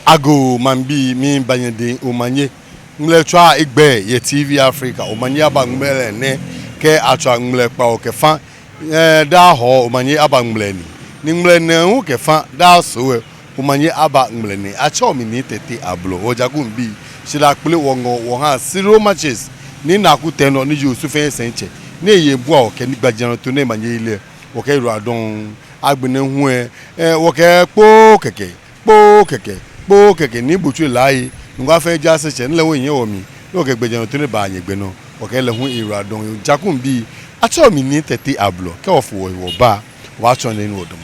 Ago mambi mi banyede Omanye ngle twa igbe ye TV Africa Omanye aba ngbele ne ke atwa ngle pa o ke fa da ho Omanye aba ngbele ni ngle ne hu ke fa da so Omanye aba ngbele ni acha o mi ni tete ablo o jagun bi sila pele wongo wo ha 0 matches ni na ku teno ni ju su fe senche ni ye bu o ke ni gbajan to ne manye ile o ke ru adon agbene hu wo ke po keke bo keke ni butu lai ngwa fe ja se che nle wo yen omi no ke gbejan to ne ba yen gbe no o ke le hu iru adon jakun bi acho mi ni tete ablo ke ofo wo ba wa cho ne ni odum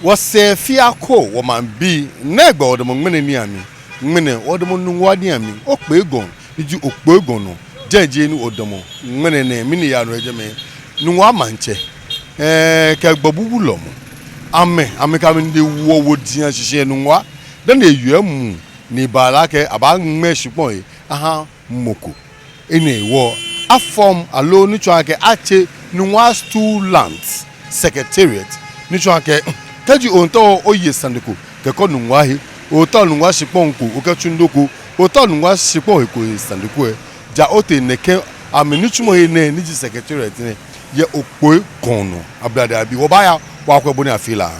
wose fiako wo man bi negba odom ngene ni ami ngene odom nungwa ni ami okpegon iji okpegon no jeje ni odom ngene ne mini ya no ejeme nungwa Mantse ke gbobubu lo mo ame ka mi de wo dian sise nungwa dan eyu mu ni bala ke aba nme shipon yi aha moko ene wo afom alo ni twa ke ache Nungua Stool Lands Secreatriat ni twa ke kaji onto oye sandiko ke ko nungwa hi ota nungwa shipon ko o ka chundoko ota nungwa shipon ko sandiko ja ote neke amenichumo he ne ni Secreatriat ne ye opo kono ablade abi wo ba ya wa kwa boni afila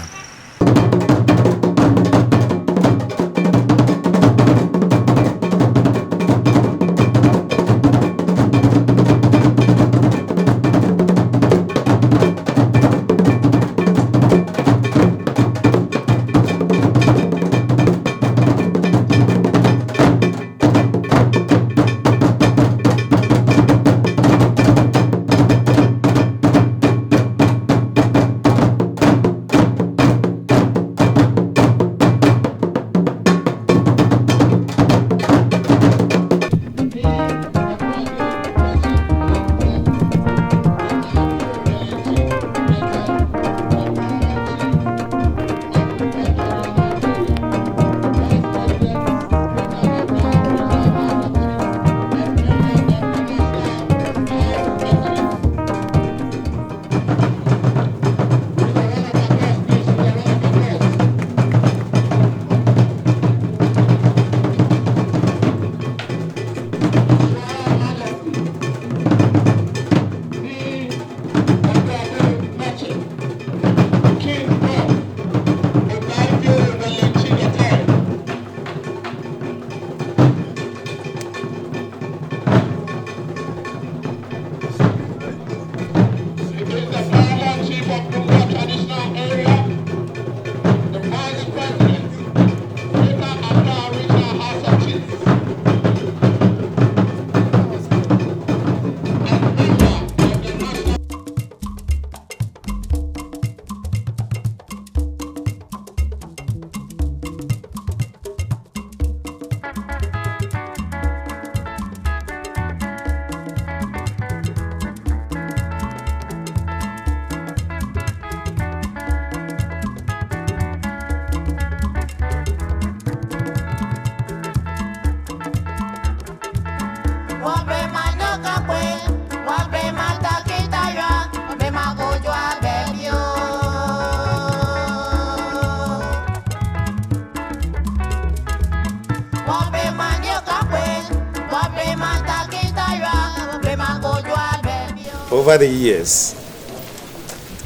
Over the years,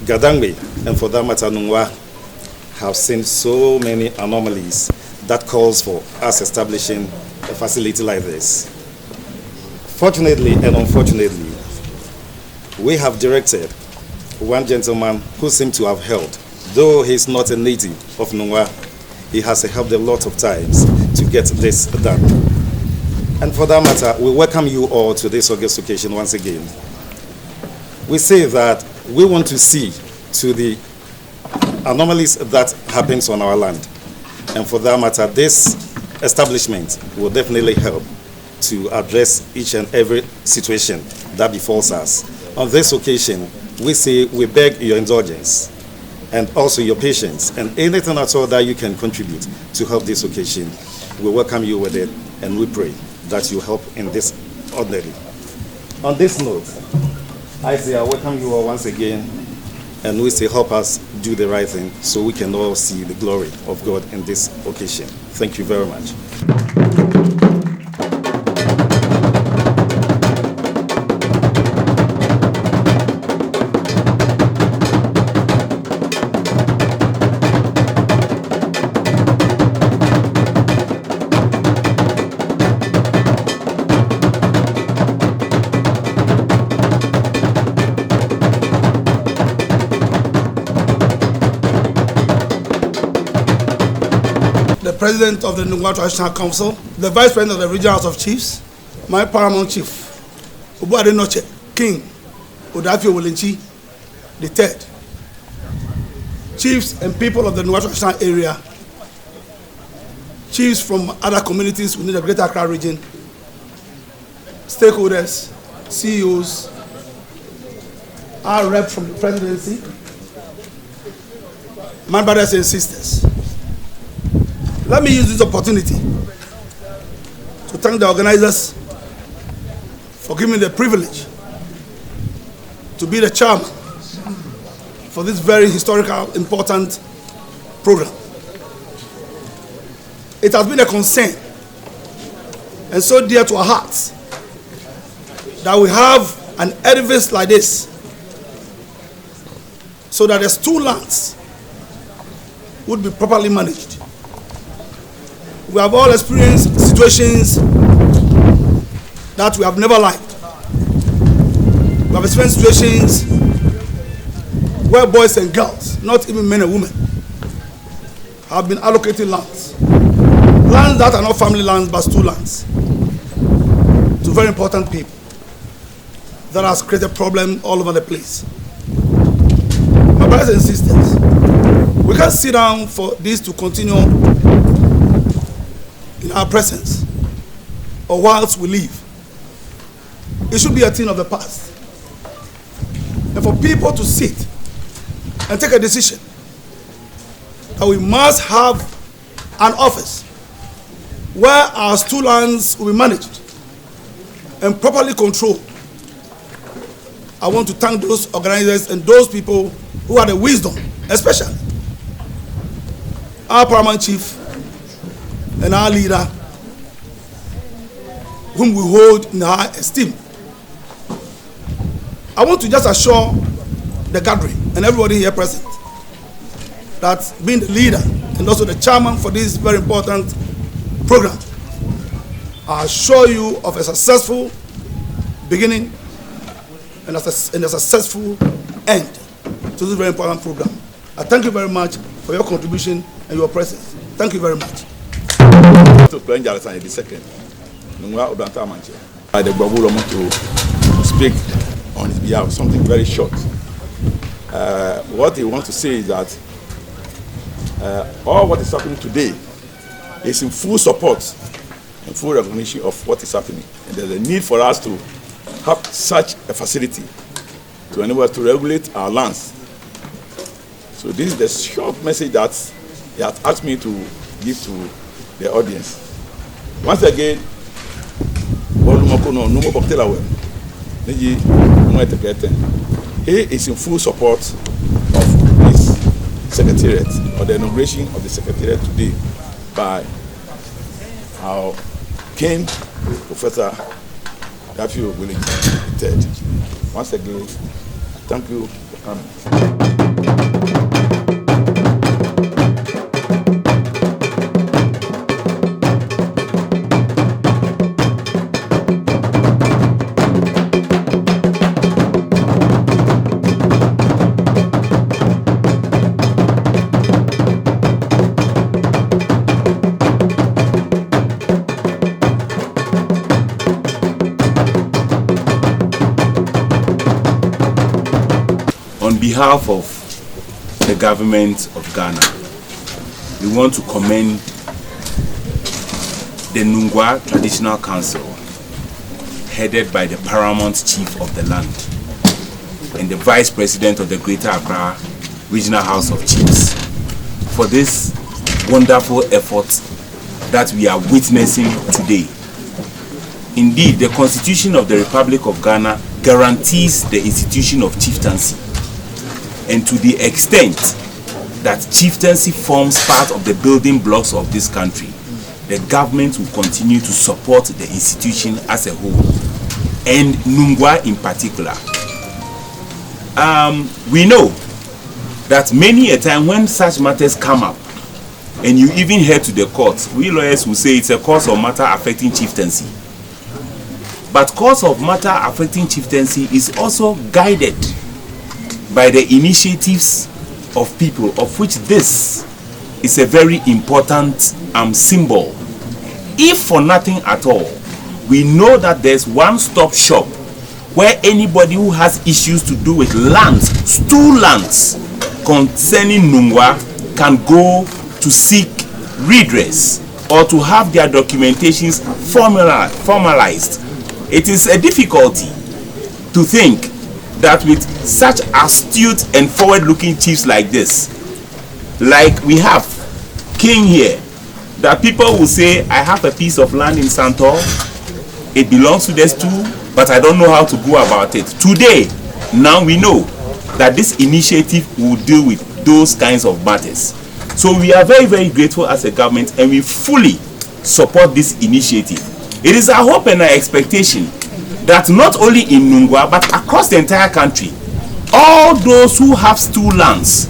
Gadangbe, and for that matter Nungwa, have seen so many anomalies that calls for us establishing a facility like this. Fortunately and unfortunately, we have directed one gentleman who seemed to have helped, though he's not a native of Nungwa, he has helped a lot of times to get this done. And for that matter, we welcome you all to this August occasion once again. We say that We want to see to the anomalies that happens on our land. And for that matter, this establishment will definitely help to address each and every situation that befalls us. On this occasion, we beg your indulgence and also your patience, and anything at all that you can contribute to help this occasion. We welcome you with it, and we pray that you help in this ordinary. On this note, I welcome you all once again, and we say help us do the right thing so we can all see the glory of God in this occasion. Thank you very much. The President of the Nungua Traditional Council, the Vice President of the Regional House of Chiefs, my Paramount Chief, Obuade Noche, King Odafio Wolenchi III, chiefs and people of the Nungua Traditional area, chiefs from other communities within the Greater Accra region, stakeholders, CEOs, our rep from the presidency, my brothers and sisters. Let me use this opportunity to thank the organizers for giving me the privilege to be the chairman for this very historical, important program. It has been a concern and so dear to our hearts that we have an edifice like this so that the stool lands would be properly managed. We have all experienced situations that we have never liked. We have experienced situations where boys and girls, not even men and women, have been allocated lands. Lands that are not family lands but stool lands to very important people. That has created problems all over the place. My brothers and sisters, we can't sit down for this to continue in our presence or whilst we live. It should be a thing of the past. And for people to sit and take a decision that we must have an office where our stool lands will be managed and properly controlled. I want to thank those organizers and those people who had the wisdom, especially our Paramount Chief and our leader, whom we hold in high esteem. I want to just assure the gathering and everybody here present that being the leader and also the chairman for this very important program, I assure you of a successful beginning and a successful end to this very important program. I thank you very much for your contribution and your presence. Thank you very much. To the second, I the to speak on his behalf, something very short. What he wants to say is that all what is happening today is in full support and full recognition of what is happening. And there's a need for us to have such a facility to enable us to regulate our lands. So this is the short message that he has asked me to give to the audience. Once again, he is in full support of this Secretariat, or the inauguration of the Secretariat today by our King, Professor Dafio Willington III. Once again, thank you for coming. On behalf of the government of Ghana, we want to commend the Nungua Traditional Council, headed by the paramount chief of the land and the vice president of the Greater Accra Regional House of Chiefs, for this wonderful effort that we are witnessing today. Indeed, the Constitution of the Republic of Ghana guarantees the institution of chieftaincy, and to the extent that chieftaincy forms part of the building blocks of this country, the government will continue to support the institution as a whole, and Nungua in particular. We know that many a time when such matters come up, and you even head to the court, we lawyers will say it's a cause of matter affecting chieftaincy. But cause of matter affecting chieftaincy is also guided by the initiatives of people, of which this is a very important symbol. If for nothing at all, we know that there's one-stop shop where anybody who has issues to do with lands, stool lands, concerning Nungua, can go to seek redress or to have their documentations formalized. It is a difficulty to think that with such astute and forward-looking chiefs like this, like we have King here, that people will say, I have a piece of land in Santor, it belongs to the stool, but I don't know how to go about it. Today, now we know that this initiative will deal with those kinds of matters. So we are very, very grateful as a government, and we fully support this initiative. It is our hope and our expectation that not only in Nungua, but across the entire country, all those who have stool lands,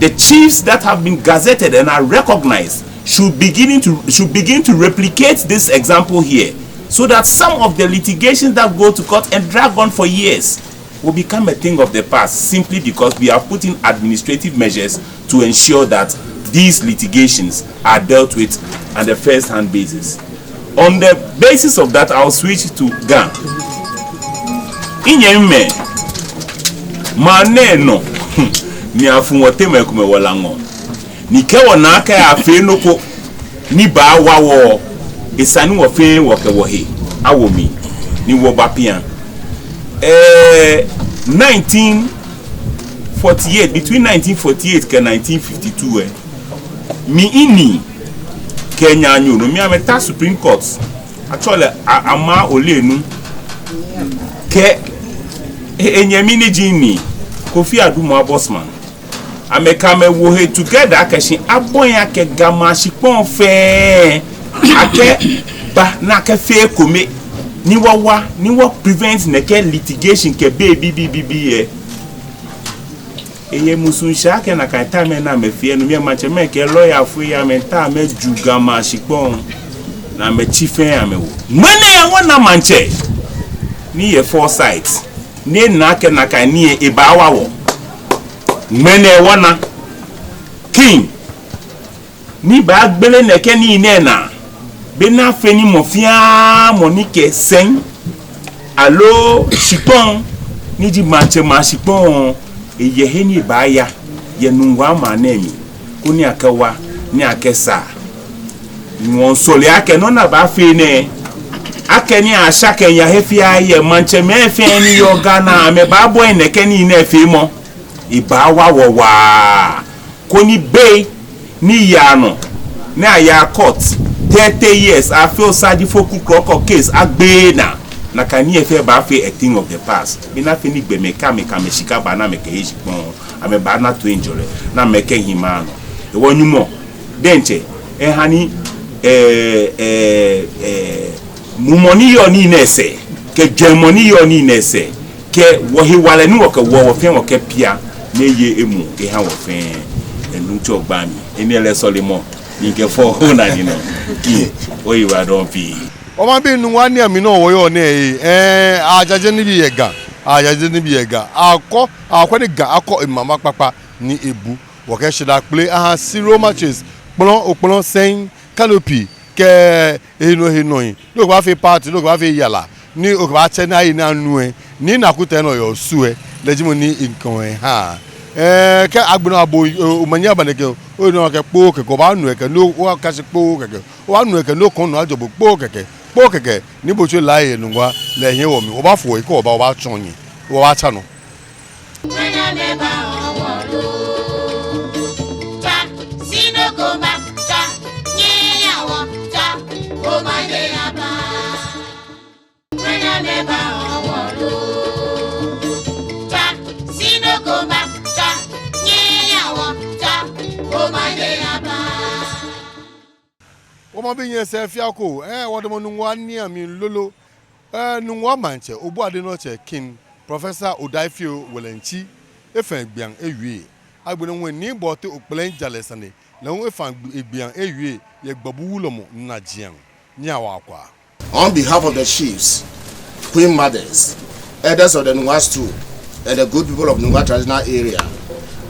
the chiefs that have been gazetted and are recognized, should begin to replicate this example here, so that some of the litigations that go to court and drag on for years will become a thing of the past, simply because we are putting administrative measures to ensure that these litigations are dealt with on a first-hand basis. On the basis of that, I'll switch to Ghana. Inyeme maneno ni afunwote mekume walango ni kewo na aka ya fe noko ni ba wawo isani wo fe wo ke wo he awomi ni wo bapia 1948, between 1948 ke 1952 mi ini Kenya nyo no mi ameta Supreme Court actually ama olenu ke enyemini jini Kofi Adumo Bosman amekame wo he together akashi abonya ke gama shipon fe ake ba na ke fe kome ni wawa ni wo prevent neke litigation ke baby eye musunsha ke na kaita me na me fie no me manche me ke lawyer fu ya me ta me jugama shipon na me chife ya me wo mene ya wona manche ni ye foresight ni na ke na ka ni e ba wawo mene wana king ni ba gbele neke ni nena be na feni mofia monike sen allo shipon ni di manche ma shipon eye heni ba ya ye Nungua ma nemi kuni akawa ni akesa ni won sole ake no na ba fe ne akeni asha kenya hefia ye manche me fe ni yo Ghana me ba boy neke ni na fe mo iba wa koni bay ni yano na ya court 30 years I feel sad for cook case agbe na kani efe ba fe a thing of the past bi na fe ni gbe me ka me shika ba na me ke hipon ame ba na to injure na me ke hima no e wonyumo denche hani mumoni yo ni nese ke gemoni yo ni nese ke wo hi wale ni wo ke wo fe wo ke pia na ye emu e ha wo fe enu ti ogba mi eni ele solimo ni ke fo na ni no ki o yi wa don fi o ma bi Nungua ni ami no wo yo na ajaje ni bi yega akọ ni ga akọ imama papa ni ebu wo ke shida play zero matches opolon sen canopy ke hino yin lo gba fe party lo gba fe yala ni o gba che na yin anu ni na kuta no yo sue lejimo ni inkon ha ke agbona abo Omanye abaneke o no ke po ke ko ba nu ke no o ka se po ke o anu ke no kon no ajobo po ke ni bo che lai Nungua le hin wo mi o ba fo e ko o ba chonyin o ba cha no Omo binye se fiako wodomo Nungua ni ami lolo Nungua Mantse obu ade no che kin Professor Odaifio Welenchi efan gbian ewie agbene won ni bote oplen jalesane na won efan gbian ewie ye gbabu wulomo na jian nya wakwa. On behalf of the chiefs, queen mothers, elders of the Nungua Stool, and the good people of Nungua traditional area,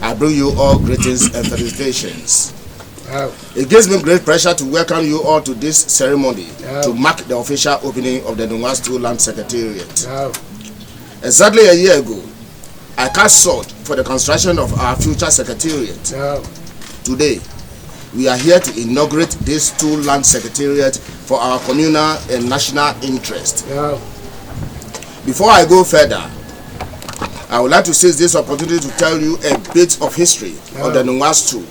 I bring you all greetings and felicitations. It gives me great pleasure to welcome you all to this ceremony to mark the official opening of the Nungua Stool Land Secretariat. Exactly a year ago, I cast sod for the construction of our future secretariat. Today, we are here to inaugurate this Stool Land Secretariat for our communal and national interest. Before I go further, I would like to seize this opportunity to tell you a bit of history of the Nungua Stool.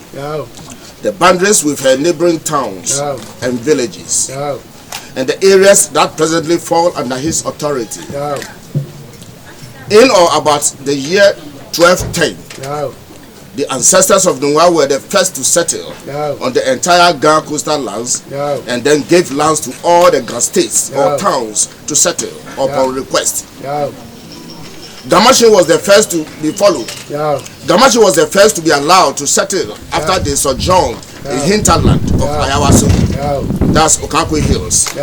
The boundaries with her neighboring towns and villages, and the areas that presently fall under his authority. In or about the year 1210, the ancestors of Nungua were the first to settle on the entire Ga coastal lands, and then gave lands to all the Ga states or towns to settle upon request. Gamashi was the first to be followed. Gamashi was the first to be allowed to settle after they sojourned in hinterland of Ayawaso. That's Okankwe Hills.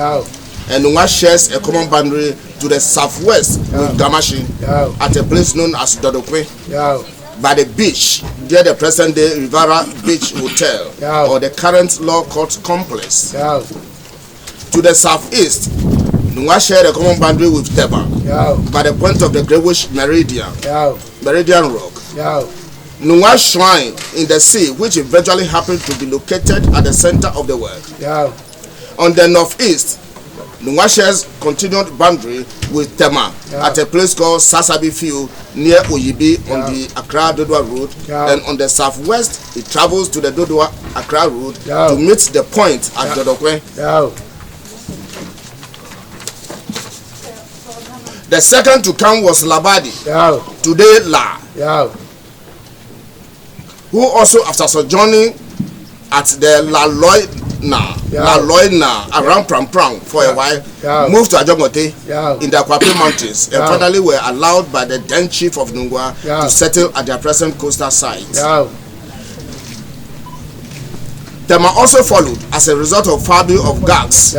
And Nungua shares a common boundary to the southwest with Gamashi at a place known as Dodokwe. By the beach, near the present-day Rivera Beach Hotel or the current Law Court Complex. To the southeast, Nungua shared a common boundary with Teba by the point of the Greenwich Meridian Rock. Nungua Shrine in the sea, which eventually happened to be located at the center of the world. On the northeast, Nungua shares continued boundary with Tema at a place called Sasabi Field near Oyibi on the Accra-Dodua Road. And on the southwest, it travels to the Dodua-Accra Road to meet the point at Dodokwe. The second to come was Labadi, today La, who also, after sojourning at the La Loina around Pram for a while, moved to Ajomote in the Akwape Mountains, and finally were allowed by the then chief of Nungua to settle at their present coastal site. Tema also followed as a result of farming of gas,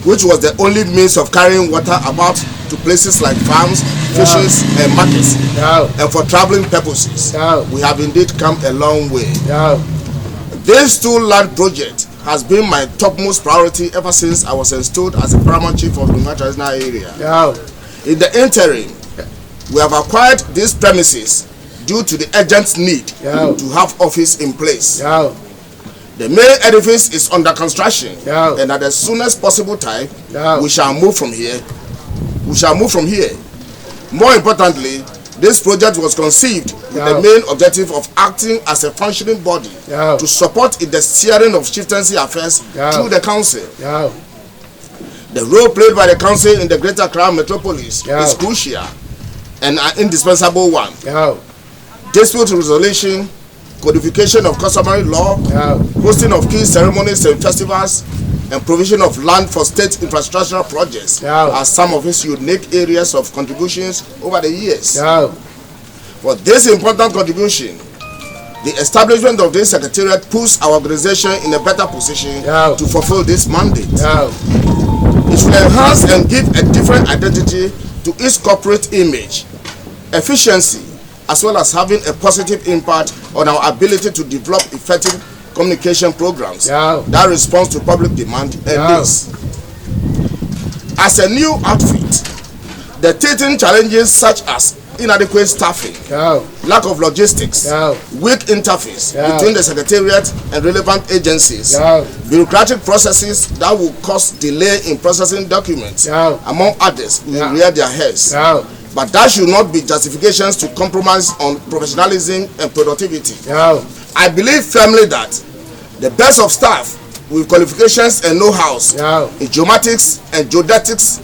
which was the only means of carrying water about to places like farms, fishes, and markets. And for traveling purposes, we have indeed come a long way. This Stool Land project has been my topmost priority ever since I was installed as the paramount chief of the Nungua traditional area. In the interim, we have acquired these premises due to the urgent need to have office in place. The main edifice is under construction, and at the soonest possible time, we shall move from here. More importantly, this project was conceived with the main objective of acting as a functioning body to support in the steering of chieftaincy affairs through the council. The role played by the council in the Greater Accra metropolis is crucial and an indispensable one. Dispute resolution, codification of customary law, hosting of key ceremonies and festivals, and provision of land for state infrastructural projects are some of its unique areas of contributions over the years. For this important contribution, the establishment of this secretariat puts our organization in a better position to fulfill this mandate. It will enhance and give a different identity to its corporate image, efficiency, as well as having a positive impact on our ability to develop effective communication programs that respond to public demand and needs. As a new outfit, The teething challenges such as inadequate staffing, lack of logistics, weak interface between the Secretariat and relevant agencies, bureaucratic processes that will cause delay in processing documents, among others, will rear their heads. But that should not be justifications to compromise on professionalism and productivity. I believe firmly that the best of staff with qualifications and know-hows in geomatics and geodetics,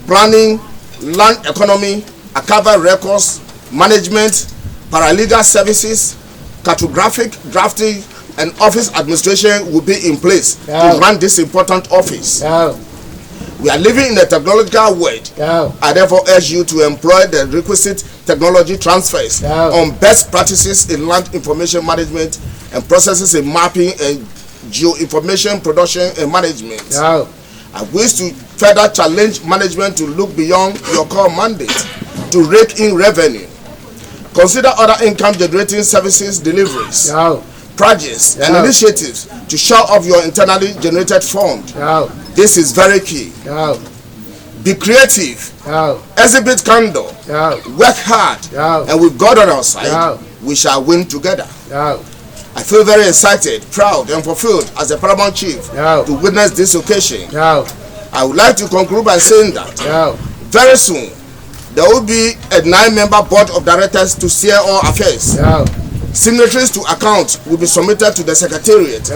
planning, land economy, archival records, management, paralegal services, cartographic drafting, and office administration will be in place to run this important office. We are living in a technological world. I therefore urge you to employ the requisite technology transfers on best practices in land information management and processes in mapping and geo-information production and management. I wish to further challenge management to look beyond your core mandate to rake in revenue. Consider other income generating services deliveries, projects and initiatives to show off your internally generated fund. This is very key. Be creative, exhibit candor, work hard, and with God on our side, we shall win together. I feel very excited, proud, and fulfilled as the paramount chief to witness this occasion. I would like to conclude by saying that very soon there will be a 9-member board of directors to steer all affairs. Signatories to accounts will be submitted to the Secretariat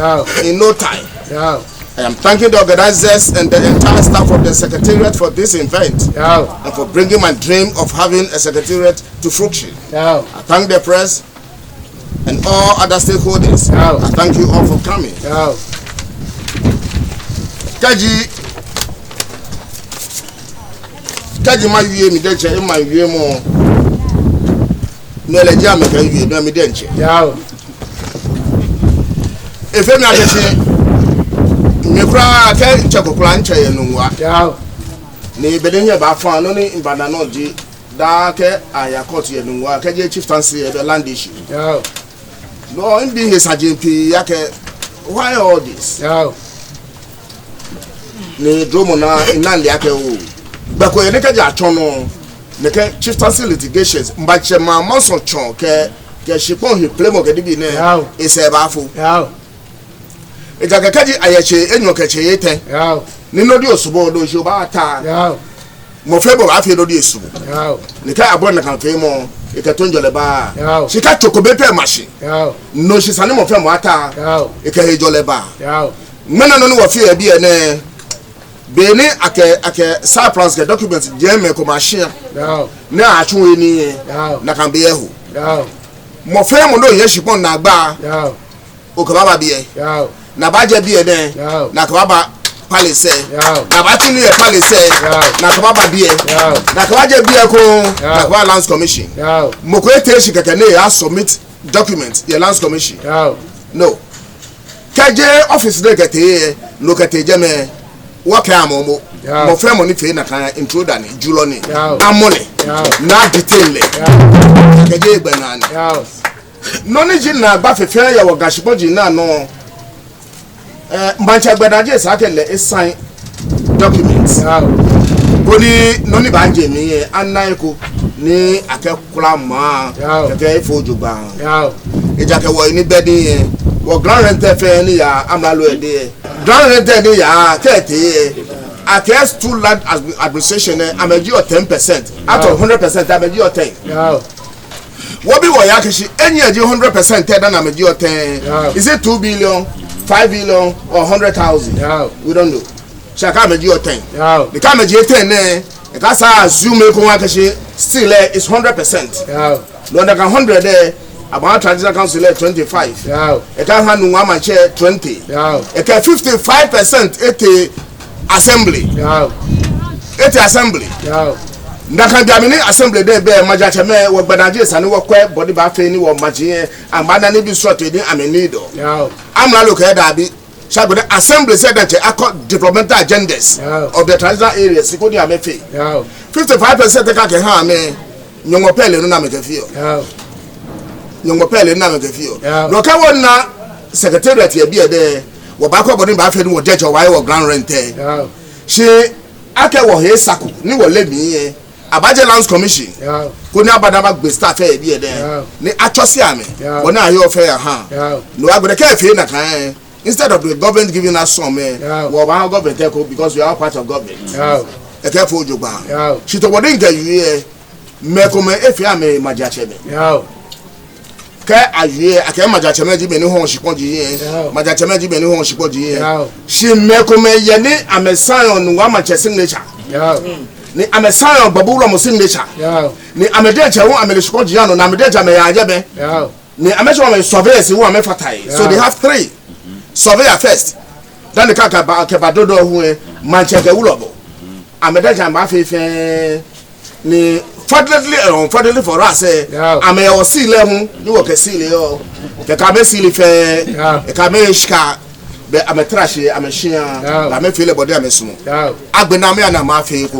in no time. I am thanking the organizers and the entire staff of the Secretariat for this event and for bringing my dream of having a Secretariat to fruition. I thank the press and all other stakeholders. I thank you all for coming. Kaji ma wiye mi denche ma wiye mo no le jam ka wiye no mi denche efe mi atete mi kura ka chekokura nche ye nungwa ni bedenye ba fa no ni Ibadan no ji da ke aya court ye nungwa ka je chieftaincy e the land issue no in being a sergeant p yake why all this ni dromo na inande yake o bako ye neka ja chono neka chieftaincy litigations mbache ma monso chon ke shipon he plemo ke dibi ne ise ba fo eja ke kaji ayeche enyo ke che yete ni no di osubo do jo ba ta mo febo ba fe do di esu neka abon na kan fe mo e ke tonjole ba she ka chokobe pe machine no she sane mo fe mo ata e ke hejole ba mena no no wo fe e bi ene bene ake surplus ke document jeme ko machine na atun eni na kan be ehu mo fe mo no yen shipon na gba o ka baba bi na ba je bi ene na ka baba palace na ba tun ye palace na ka baba bi na ka je bi ko na ka lands commission mo ko ete shi keke ne ya submit document ye lands commission no kaje office de kete no kete jeme waka amomo mo fe mo ni fe na kan intruder ni julo ni amole na detail le keje egbe na ni no ni ji na gba fefe ya wo gashipo ji na no mbancha gbadaje sakele sign documents boni no ni ba je mi anaiku ni akekula ma keke ifo jugba eja ke wo ni bedi wo grand rent fe ni ya amalo ede grand rent ni ya kete Stool Stool Land administration ameji o 10% out of 100% ameji o 10 what be wo ya kishi enyi aji 100% than ameji o 10 is it 2 billion 5 billion or 100,000 we don't know shaka ameji o 10 the ameji 10 e ka sa assume ko wa kishi still is 100% no that 100 there about transitional council 25 e ka ha Nungua manche 20 e ka 55% ete assembly ete assembly ndaka biamini assembly de be majache me wo gbadaje sane wo kwe body ba fe ni wo maje amada ni bi sort edi amenido amla lo ke da bi shago assembly said that accord developmental agendas of the transitional areas ko ni amefe 55% ka ke ha me nyongo pele no na me ke fio nyongo pele na me ke fio no ka wona secretariat e bi e de wo ba ko body ba fe ni wo dejo wa wo grand rent she ake wo he saku ni wo le mi Abaje Lands Commission ko ni abadama gbe staff e bi e den ni achosi ame won na ayo fe ha no agbere ka fe na kan instead of the government giving us some we want government take because we are part of government e ka fo ojogba she to wodin ga yue me ko me efi ame majacheme ka ayue aka majacheme ji be ni ho shipon ji majacheme ji be ni ho shipon ji she me ko me ye ni amesan on wa Manchester nature ni amesan babura mo signature ni amedeja won ameleshiko jiano na amedeja me yaje ni amesho me surveyors won me fatai so they have 3 surveyor first then the kaka ba ke badodo hu mancheke wulobo amedeja ma fefe ni fortunately for us ame o sile hu ni wo ke sile o ke ka be sile fe e ka me shika be ame trash ame shia la me feel body ame sumo agbena me na ma fe ko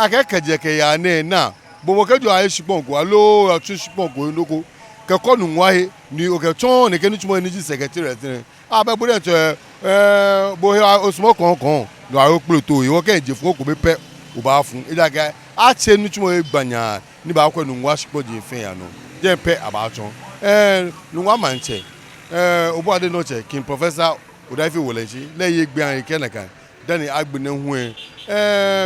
akekejeke ya na bo kejo aye shipon ko alo atu shipon ko ndoko ke ko Nungua he ni o ke ton ne ke ni tumo ni ji secretariat abe bo de bo osmo kon no aro ploto iwo ke je fun ko be pe o ba fun ida ga a che ni tumo gbanya ni ba ko Nungua shipon ji fin ya no je pe aba ton Nungua Mantse obo ade no che kin professor Odafi woleji le ye gbe an ke na kan dani agbene hu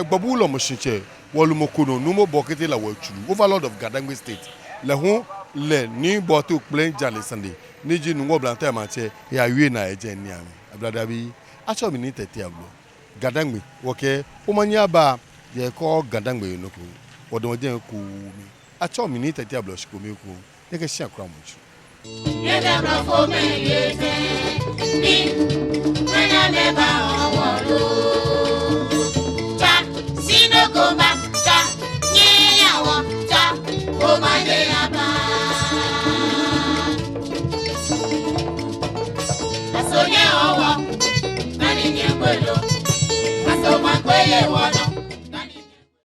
gbabulo mo shinche wolumokono numo bokete la wachulu overlord of Gadangme state le hu le ni boto plain jale Sunday ni ji Nungua blanta Mantse ya wie na eje ni ami ablada bi acho mi ni tete ablo Gadangme woke Omanye aba ye ko Gadangme yonoko wodon je ku mi acho mi ni tete ablo shiko mi ku ye ke sha kra mo chu ye da bro fo me ye se ni manya me ba owolo no go back, cha, yeah, wa, cha, Omanye aba. Aso ye owo, mani nye kwelo, aso ma kweye wo